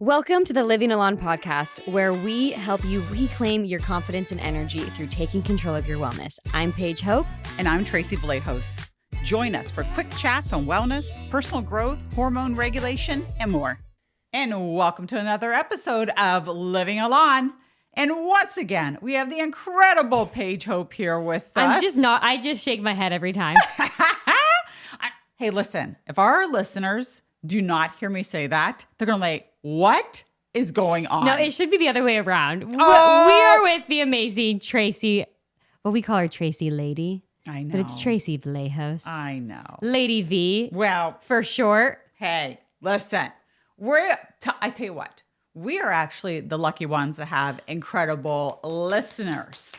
Welcome to the Living Elan Podcast, where we help you reclaim your confidence and energy through taking control of your wellness. I'm Paige Hope. And I'm Tracey Vallejos. Join us for quick chats on wellness, personal growth, hormone regulation, and more. And welcome to another episode of Living Elan. And once again, we have the incredible Paige Hope here with us. I just shake my head every time. Hey, listen, if our listeners do not hear me say that, they're going to be like, what is going on? No, it should be the other way around. Oh. We are with the amazing Tracey. Well, we call her Tracey Lady. I know. But it's Tracey Vallejos. I know. Lady V. Well, for short. Hey, listen, I tell you what, we are actually the lucky ones that have incredible listeners.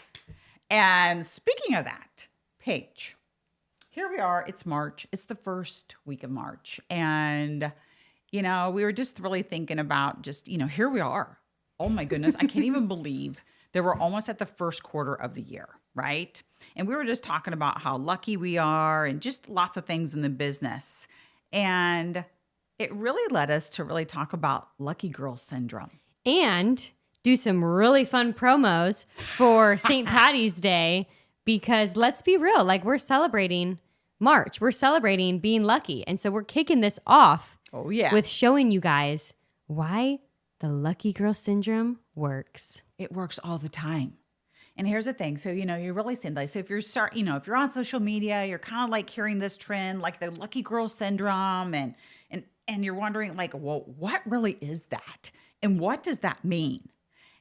And speaking of that, Paige, here we are. It's March. It's the first week of March. And, we were just really thinking about here we are. Oh my goodness. I can't even believe that we're almost at the first quarter of the year, right? And we were just talking about how lucky we are and just lots of things in the business. And it really led us to really talk about lucky girl syndrome. And do some really fun promos for St. Patty's Day, because let's be real, we're celebrating March. We're celebrating being lucky. And so we're kicking this off with showing you guys why the lucky girl syndrome works. It works all the time. And here's the thing. So, you're really seeing that. So if if you're on social media, you're kind of hearing this trend, the lucky girl syndrome, and you're wondering well, what really is that? And what does that mean?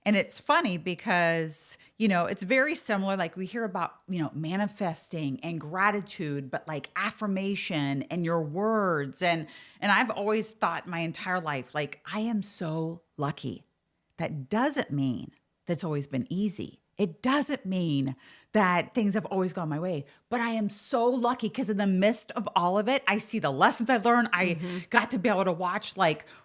And it's funny because, it's very similar. We hear about, manifesting and gratitude, but affirmation and your words. And I've always thought my entire life, I am so lucky. That doesn't mean that's always been easy. It doesn't mean that things have always gone my way, but I am so lucky because in the midst of all of it, I see the lessons I've learned. I got to be able to watch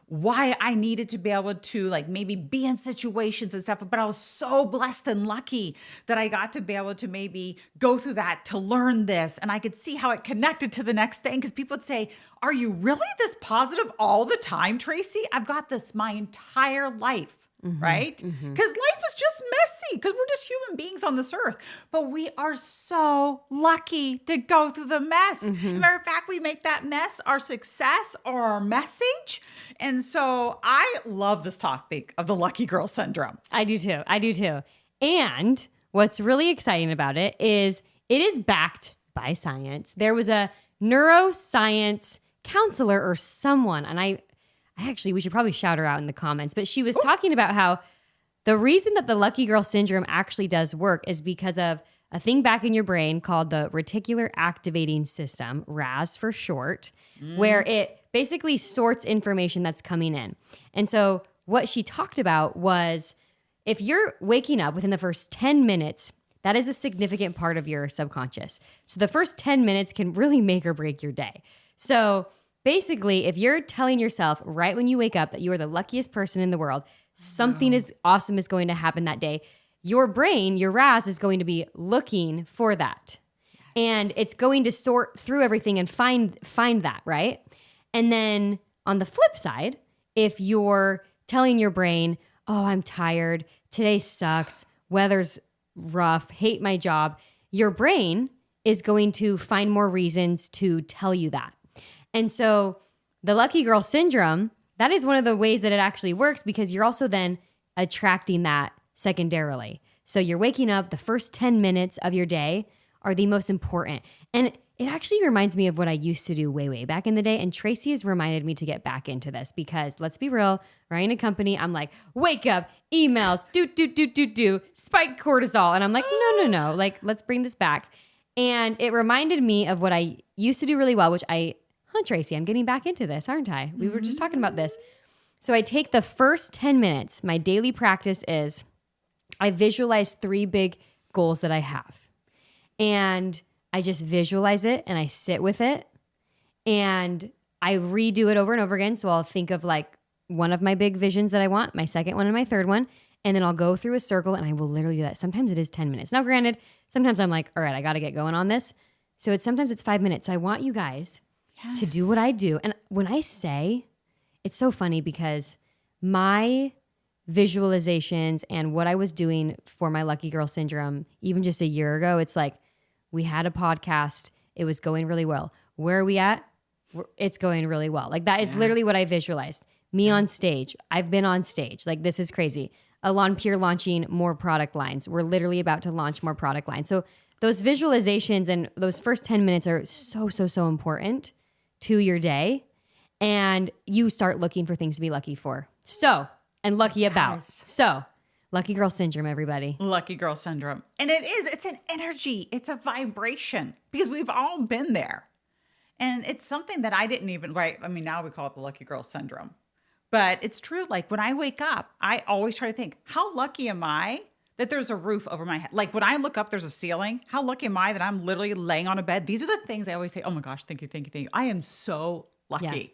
why I needed to be able to maybe be in situations and stuff, but I was so blessed and lucky that I got to be able to maybe go through that to learn this. And I could see how it connected to the next thing, because people would say, are you really this positive all the time, Tracey? I've got this my entire life. Right? Because life is just messy, because we're just human beings on this earth. But we are so lucky to go through the mess. Matter of fact, we make that mess our success or our message. And so I love this topic of the lucky girl syndrome. I do too. And what's really exciting about it is backed by science. There was a neuroscience counselor or someone, and we should probably shout her out in the comments, but she was talking about how the reason that the lucky girl syndrome actually does work is because of a thing back in your brain called the reticular activating system, RAS for short, where it basically sorts information that's coming in. And so what she talked about was, if you're waking up within the first 10 minutes, that is a significant part of your subconscious. So the first 10 minutes can really make or break your day. So basically, if you're telling yourself right when you wake up that you are the luckiest person in the world, something is awesome is going to happen that day, your brain, your RAS, is going to be looking for that. Yes. And it's going to sort through everything and find that, right? And then on the flip side, if you're telling your brain, oh, I'm tired, today sucks, weather's rough, hate my job, your brain is going to find more reasons to tell you that. And so the lucky girl syndrome, that is one of the ways that it actually works, because you're also then attracting that secondarily. So you're waking up, the first 10 minutes of your day are the most important. And it actually reminds me of what I used to do way back in the day. And Tracey has reminded me to get back into this, because let's be real, running a company, I'm wake up, emails, do, spike cortisol. And I'm no, let's bring this back. And it reminded me of what I used to do really well, which Tracey, I'm getting back into this, aren't I? We were just talking about this. So I take the first 10 minutes. My daily practice is I visualize 3 big goals that I have. And I just visualize it and I sit with it and I redo it over and over again. So I'll think of one of my big visions that I want, my second one and my third one. And then I'll go through a circle and I will literally do that. Sometimes it is 10 minutes. Now, granted, sometimes I'm all right, I got to get going on this. So sometimes it's 5 minutes. So I want you guys to do what I do. And when I say, it's so funny because my visualizations and what I was doing for my lucky girl syndrome, even just a year ago, it's like we had a podcast. It was going really well. Where are we at? It's going really well. Like that is literally what I visualized. Me on stage. I've been on stage. Like this is crazy. Alon Pure launching more product lines. We're literally about to launch more product lines. So those visualizations and those first 10 minutes are so important to your day. And you start looking for things to be lucky for. And lucky about. So, lucky girl syndrome, everybody. Lucky girl syndrome. And it's an energy. It's a vibration because we've all been there. And it's something that I didn't even, right? I mean, now we call it the lucky girl syndrome. But it's true. Like when I wake up, I always try to think, how lucky am I that there's a roof over my head? Like when I look up, there's a ceiling. How lucky am I that I'm literally laying on a bed? These are the things I always say, oh my gosh, thank you. I am so lucky. Yeah.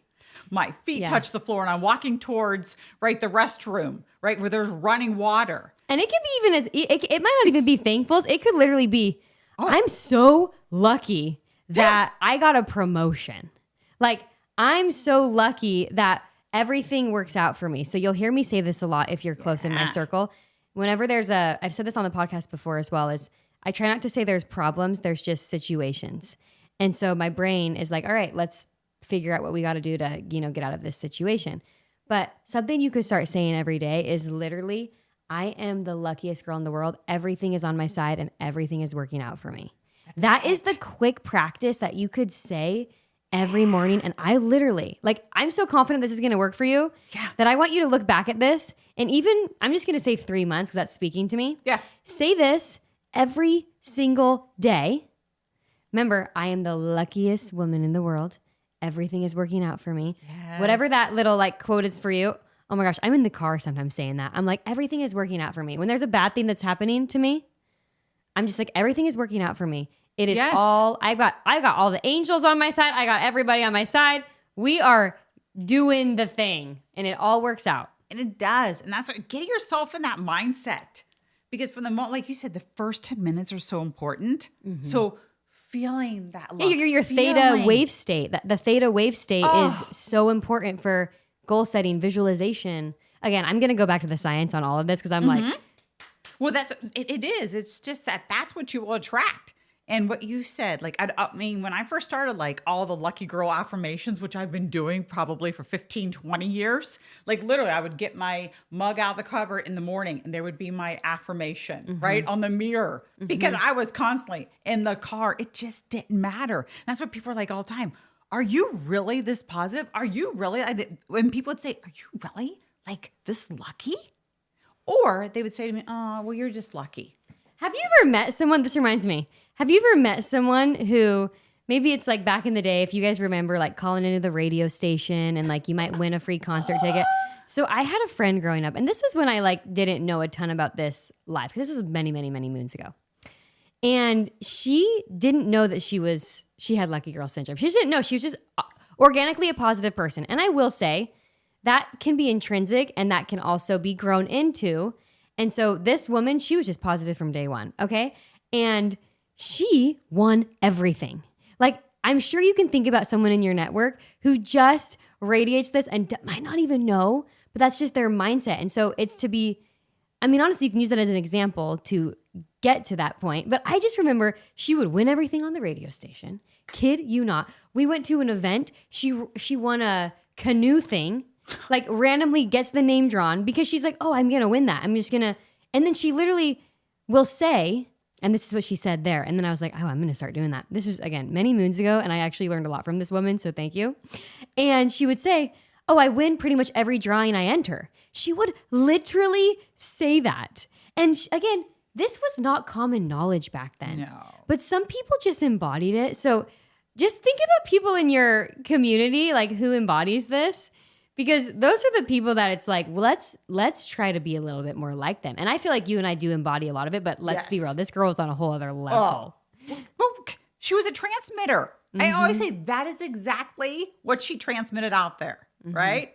My feet touch the floor and I'm walking towards, right, the restroom, right, where there's running water. And it can be even, it might not even be thankfuls. It could literally be, I'm so lucky that I got a promotion. Like, I'm so lucky that everything works out for me. So you'll hear me say this a lot if you're close in my circle. Whenever I've said this on the podcast before as well, is I try not to say there's problems, there's just situations. And so my brain is like, all right, let's figure out what we got to do to, get out of this situation. But something you could start saying every day is literally, I am the luckiest girl in the world. Everything is on my side and everything is working out for me. That is the quick practice that you could say every morning. And I literally, I'm so confident this is going to work for you that I want you to look back at this. And even, I'm just going to say 3 months because that's speaking to me. Yeah. Say this every single day. Remember, I am the luckiest woman in the world. Everything is working out for me. Yes. Whatever that little quote is for you. Oh my gosh, I'm in the car sometimes saying that. I'm like, everything is working out for me. When there's a bad thing that's happening to me, I'm just like, everything is working out for me. It is all, I got all the angels on my side. I got everybody on my side. We are doing the thing and it all works out. And it does. And that's what, get yourself in that mindset. Because from the moment, like you said, the first 10 minutes are so important. Mm-hmm. So feeling that love. Yeah, your theta wave state. The theta wave state is so important for goal setting, visualization. Again, I'm going to go back to the science on all of this because I'm like. Well, it is. It's just that's what you will attract. And what you said, I mean, when I first started, all the lucky girl affirmations, which I've been doing probably for 15, 20 years, literally I would get my mug out of the cupboard in the morning and there would be my affirmation, right, on the mirror because I was constantly in the car. It just didn't matter. And that's what people are like all the time. Are you really this positive? Are you really? When people would say, are you really this lucky? Or they would say to me, oh, well, you're just lucky. Have you ever met someone, this reminds me, have you ever met someone who, maybe it's back in the day, if you guys remember calling into the radio station and you might win a free concert ticket. So I had a friend growing up, and this was when I didn't know a ton about this live, because this was many, many, many moons ago. And she didn't know that she had lucky girl syndrome. She just didn't know. She was just organically a positive person. And I will say that can be intrinsic and that can also be grown into. And so this woman, she was just positive from day one. Okay. And she won everything. I'm sure you can think about someone in your network who just radiates this and might not even know, but that's just their mindset. And so it's to be, I mean, honestly, you can use that as an example to get to that point. But I just remember she would win everything on the radio station. Kid you not. We went to an event. She won a canoe thing, randomly gets the name drawn because she's like, oh, I'm going to win that. I'm just going to. And then she literally will say, and this is what she said there. And then I was like, oh, I'm going to start doing that. This was, again, many moons ago. And I actually learned a lot from this woman. So thank you. And she would say, oh, I win pretty much every drawing I enter. She would literally say that. And again, this was not common knowledge back then. No. But some people just embodied it. So just think about people in your community, who embodies this. Because those are the people that it's let's try to be a little bit more like them. And I feel like you and I do embody a lot of it, but let's be real. This girl is on a whole other level. Oh, she was a transmitter. I always say that is exactly what she transmitted out there, right?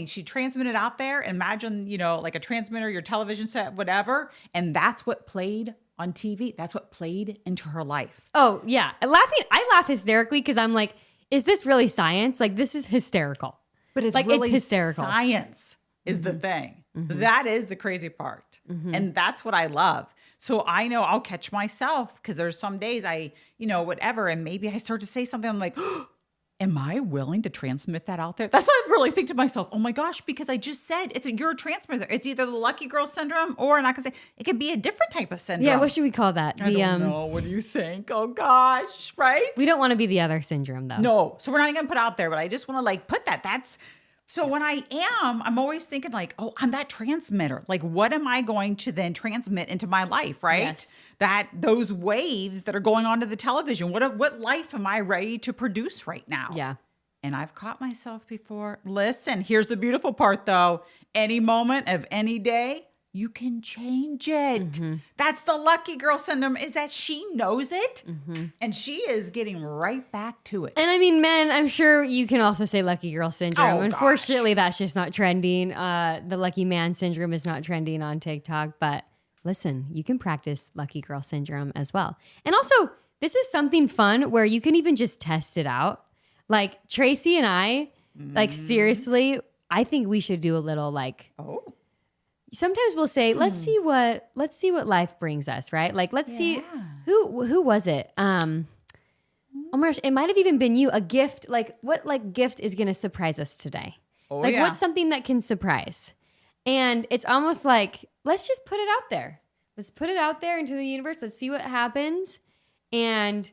She transmitted out there. Imagine, a transmitter, your television set, whatever. And that's what played on TV. That's what played into her life. Oh, yeah. I laugh hysterically because I'm like, is this really science? This is hysterical. But it's really it's hysterical. Science. is the thing. That is the crazy part. And that's what I love. So I know I'll catch myself because there's some days I, whatever. And maybe I start to say something. I'm like, am I willing to transmit that out there? That's what I really think to myself. Oh my gosh, because I just said you're a transmitter. It's either the lucky girl syndrome or, and I can say it could be a different type of syndrome. Yeah, what should we call that? I don't know. What do you think? Oh gosh, right? We don't want to be the other syndrome though. No. So we're not even gonna put out there, but I just want to like put that. So when I'm always thinking like, oh, I'm that transmitter. Like, what am I going to then transmit into my life, right? Yes. Those waves that are going onto the television, what life am I ready to produce right now? Yeah. And I've caught myself before. Listen, here's the beautiful part though. Any moment of any day, you can change it. That's the lucky girl syndrome, is that she knows it and she is getting right back to it. And I mean, men, I'm sure you can also say lucky girl syndrome. Oh, Unfortunately, that's just not trending. The lucky man syndrome is not trending on TikTok. But listen, you can practice lucky girl syndrome as well. And also, this is something fun where you can even just test it out. Like Tracey and I, like seriously, I think we should do a little like... Sometimes we'll say, let's see what life brings us, right? Like, let's see who was it? Oh my gosh, it might have even been you. A gift, like what gift is going to surprise us today? What's something that can surprise? And it's almost like, let's just put it out there. Let's put it out there into the universe. Let's see what happens. And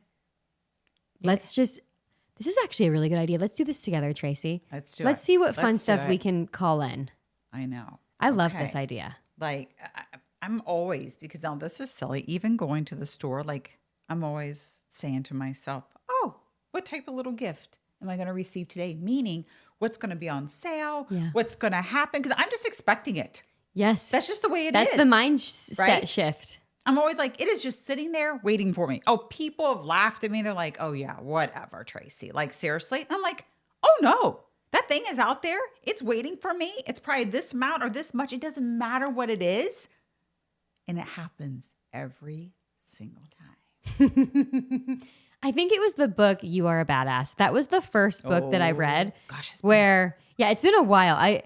this is actually a really good idea. Let's do this together, Tracey. Let's do it. Let's see what fun stuff we can call in. I know. I love this idea. Like, I'm always, because now this is silly, even going to the store, like, I'm always saying to myself, oh, what type of little gift am I going to receive today? Meaning, what's going to be on sale? Yeah. What's going to happen? Because I'm just expecting it. Yes. That's just the way it is. That's the mindset shift. I'm always like, it is just sitting there waiting for me. Oh, people have laughed at me. They're like, oh, yeah, whatever, Tracey. Like, seriously? And I'm like, oh, no. That thing is out there. It's waiting for me. It's probably this amount or this much. It doesn't matter what it is. And it happens every single time. I think it was the book, You Are a Badass. That was the first book that I read. Gosh, it's been a while. I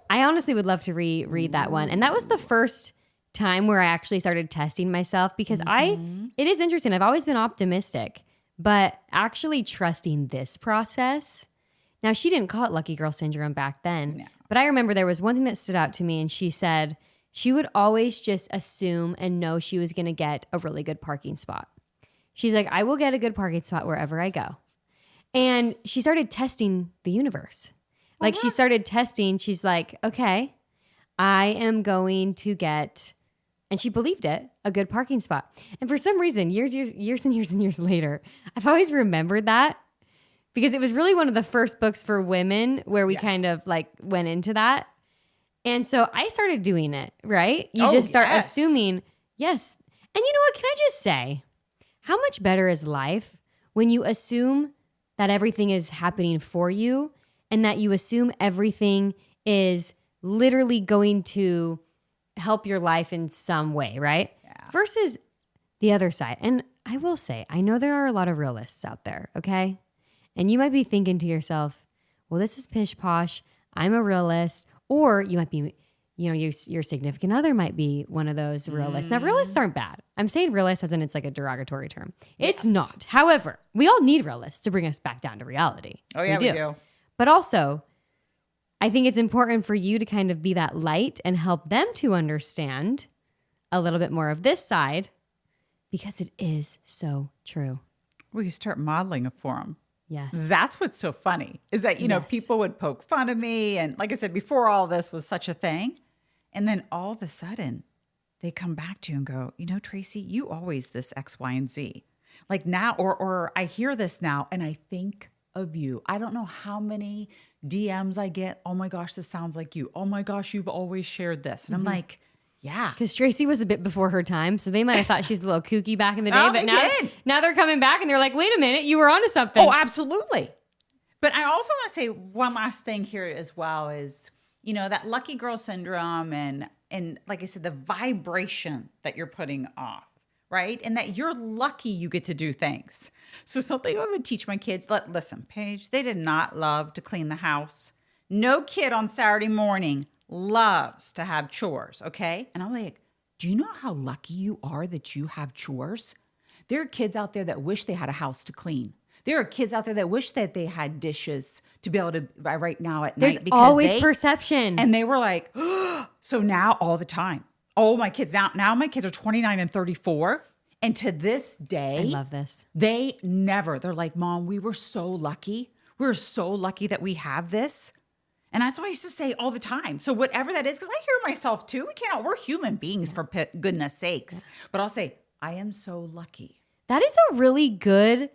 honestly would love to reread that one. And that was the first time where I actually started testing myself because it is interesting. I've always been optimistic, but actually trusting this process. Now, she didn't call it lucky girl syndrome back then, but I remember there was one thing that stood out to me, and she said she would always just assume and know she was going to get a really good parking spot. She's like, I will get a good parking spot wherever I go. And she started testing the universe. Like she started testing, she's like, okay, I am going to get, and she believed it, a good parking spot. And for some reason, years and years later, I've always remembered that. Because it was really one of the first books for women where we kind of like went into that. And so I started doing it, right? You just start assuming, yes. And you know what? Can I just say, how much better is life when you assume that everything is happening for you and that you assume everything is literally going to help your life in some way, right? Yeah. Versus the other side. And I will say, I know there are a lot of realists out there, okay? And you might be thinking to yourself, well, this is pish posh. I'm a realist. Or you might be, your significant other might be one of those realists. Now, realists aren't bad. I'm saying realist as in it's like a derogatory term. It's not. However, we all need realists to bring us back down to reality. Oh, yeah, we do. But also, I think it's important for you to kind of be that light and help them to understand a little bit more of this side because it is so true. Well, you start modeling it for them. Yes. That's what's so funny is that, people would poke fun of me. And like I said, before all this was such a thing. And then all of a sudden they come back to you and go, Tracey, you always this X, Y, and Z. Like now, or I hear this now and I think of you. I don't know how many DMs I get. Oh my gosh, this sounds like you. Oh my gosh, you've always shared this. And I'm like, yeah. Because Tracey was a bit before her time, so they might have thought she's a little kooky back in the day. But now they're coming back and they're like, wait a minute, you were onto something. Oh, absolutely. But I also want to say one last thing here as well is, that lucky girl syndrome and like I said, the vibration that you're putting off, right? And that you're lucky you get to do things. So something I would teach my kids, listen, Paige, they did not love to clean the house. No kid on Saturday morning loves to have chores, okay? And I'm like, do you know how lucky you are that you have chores? There are kids out there that wish they had a house to clean. There are kids out there that wish that they had dishes to be able to right now at There's night. Because always perception. And they were like, so now all the time. Oh, my kids. Now my kids are 29 and 34. And to this day, I love this. They're like, Mom, we were so lucky. We're so lucky that we have this. And that's what I used to say all the time. So whatever that is, because I hear myself too. We're human beings for goodness sakes. But I'll say, I am so lucky. That is a really good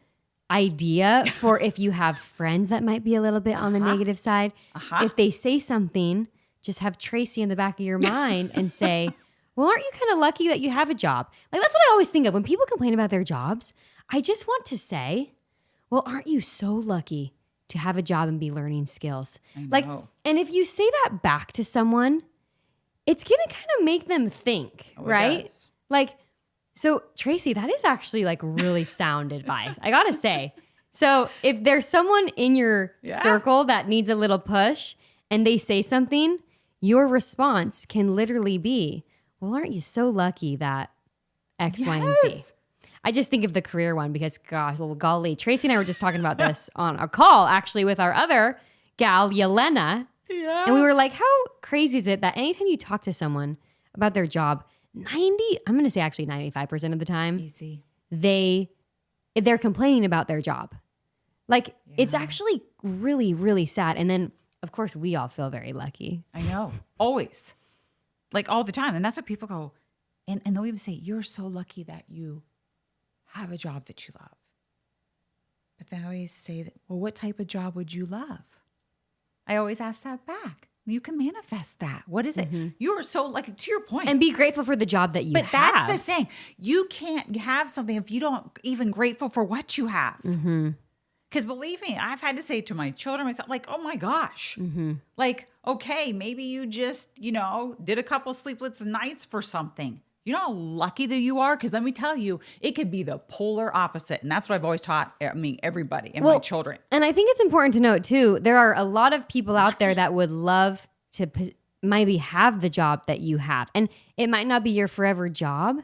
idea for if you have friends that might be a little bit on the negative side. If they say something, just have Tracey in the back of your mind and say, well, aren't you kind of lucky that you have a job? Like, that's what I always think of when people complain about their jobs. I just want to say, well, aren't you so lucky to have a job and be learning skills? Like, and if you say that back to someone, it's going to kind of make them think, right? Like, so Tracey, that is actually like really sound advice. I got to say. So if there's someone in your circle that needs a little push and they say something, your response can literally be, well, aren't you so lucky that X, Y, and Z? I just think of the career one because, gosh, little golly. Tracey and I were just talking about this on a call, actually, with our other gal, Yelena. Yeah. And we were like, how crazy is it that anytime you talk to someone about their job, I'm going to say actually 95% of the time, easy, they're complaining about their job. Like, it's actually really, really sad. And then, of course, we all feel very lucky. I know. Always. Like, all the time. And that's what people go, and they'll even say, you're so lucky that you have a job that you love. But they always say that, well, what type of job would you love? I always ask that back. You can manifest that. What is it? You are so lucky, to your point. And be grateful for the job that you have. But that's the thing. You can't have something if you don't even grateful for what you have. Because believe me, I've had to say to my children, myself, like, oh my gosh. Like, okay, maybe you just, did a couple sleepless nights for something. You know how lucky that you are? Because let me tell you, it could be the polar opposite. And that's what I've always taught, everybody and my children. And I think it's important to note too, there are a lot of people out there that would love to maybe have the job that you have. And it might not be your forever job,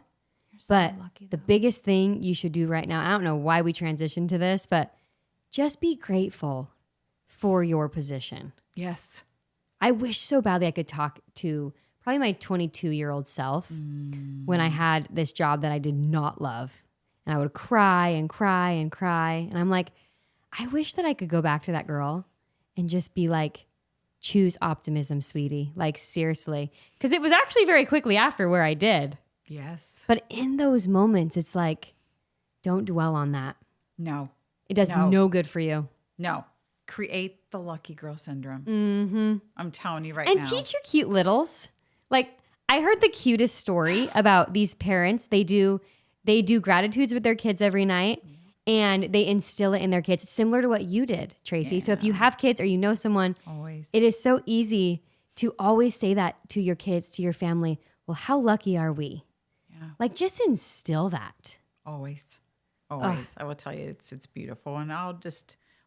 but the biggest thing you should do right now, I don't know why we transitioned to this, but just be grateful for your position. Yes. I wish so badly I could talk to probably my 22-year-old self when I had this job that I did not love. And I would cry and cry and cry. And I'm like, I wish that I could go back to that girl and just be like, choose optimism, sweetie. Like, seriously. Because it was actually very quickly after where I did. Yes. But in those moments, it's like, don't dwell on that. No. It does no good for you. No. Create the lucky girl syndrome. I'm telling you right now. And teach your cute littles. Like, I heard the cutest story about these parents. They do gratitudes with their kids every night, and they instill it in their kids. It's similar to what you did, Tracey. So if you have kids or you know someone, it is so easy to always say that to your kids, to your family. Well, how lucky are we? Yeah. Like, just instill that. Always. I will tell you, it's beautiful. And I'll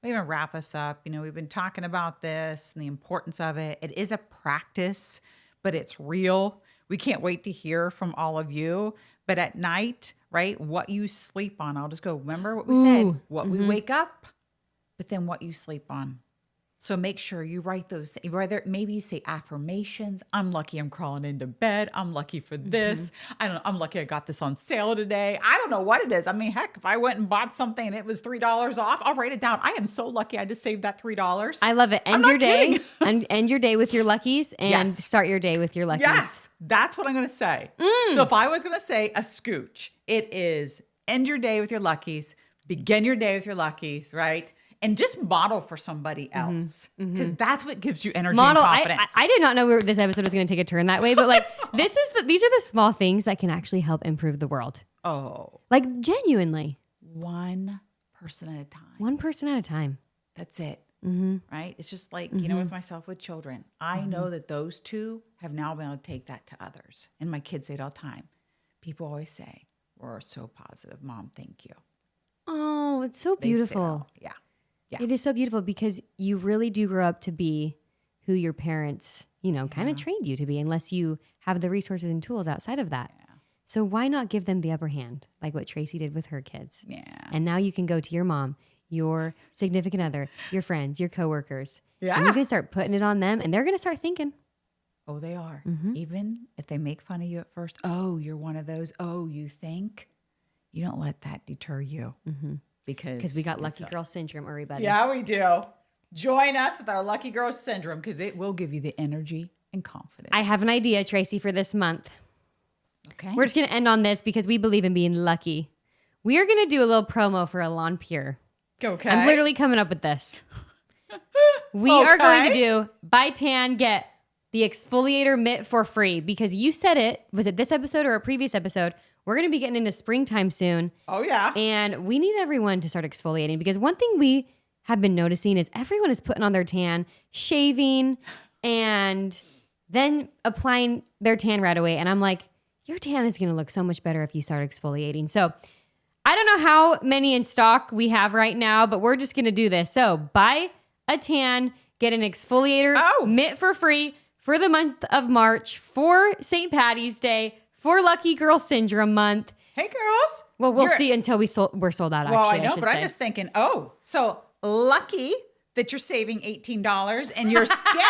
even wrap us up. We've been talking about this and the importance of it. It is a practice, but it's real. We can't wait to hear from all of you. But at night, right, what you sleep on, I'll just go, remember what we said, what we wake up, but then what you sleep on. So make sure you write those things. Maybe you say affirmations. I'm lucky I'm crawling into bed. I'm lucky for this. I'm lucky I got this on sale today. I don't know what it is. I mean, heck, if I went and bought something and it was $3 off, I'll write it down. I am so lucky I just saved that $3. I love it. End your day. End your day with your luckies and start your day with your luckies. Yes, that's what I'm going to say. So if I was going to say a scooch, it is end your day with your luckies, begin your day with your luckies, right? And just model for somebody else, because that's what gives you energy and confidence. I did not know this episode was going to take a turn that way, but like these are the small things that can actually help improve the world. Oh, like genuinely, one person at a time. One person at a time. That's it. Right? It's just like with myself with children. I know that those two have now been able to take that to others, and my kids say it all the time. People always say, "We're so positive, Mom. Thank you." Oh, it's so beautiful. Yeah. It is so beautiful because you really do grow up to be who your parents, kind of trained you to be, unless you have the resources and tools outside of that. Yeah. So why not give them the upper hand, like what Tracey did with her kids? Yeah. And now you can go to your mom, your significant other, your friends, your coworkers. Yeah. And you can start putting it on them, and they're going to start thinking. Oh, they are. Mm-hmm. Even if they make fun of you at first, oh, you're one of those. Oh, you think? You don't let that deter you. Mm-hmm. Because we got lucky girl syndrome, everybody. Yeah, we do. Join us with our lucky girl syndrome because it will give you the energy and confidence. I have an idea, Tracey, for this month. Okay. We're just going to end on this because we believe in being lucky. We are going to do a little promo for Elan Pure. Okay. I'm literally coming up with this. We are going to do buy tan, get the exfoliator mitt for free because you said it. Was it this episode or a previous episode? We're going to be getting into springtime soon. Oh, yeah. And we need everyone to start exfoliating because one thing we have been noticing is everyone is putting on their tan, shaving, and then applying their tan right away. And I'm like, your tan is going to look so much better if you start exfoliating. So I don't know how many in stock we have right now, but we're just going to do this. So buy a tan, get an exfoliator mitt for free for the month of March, for St. Patty's Day, for Lucky Girl Syndrome Month. Hey, girls. Well, we'll see until we're sold out, Well, actually. I know, but I'm just thinking, so lucky that you're saving $18 and your skin,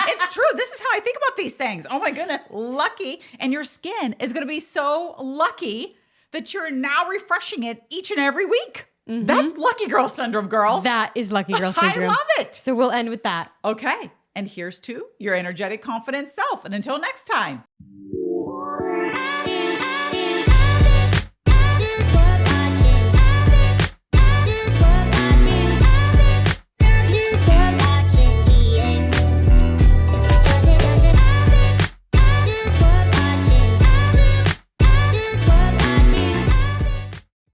it's true. This is how I think about these things. Oh my goodness, lucky. And your skin is going to be so lucky that you're now refreshing it each and every week. Mm-hmm. That's lucky girl syndrome, girl. That is lucky girl syndrome. I love it. So we'll end with that. Okay. And here's to your energetic, confident self. And until next time.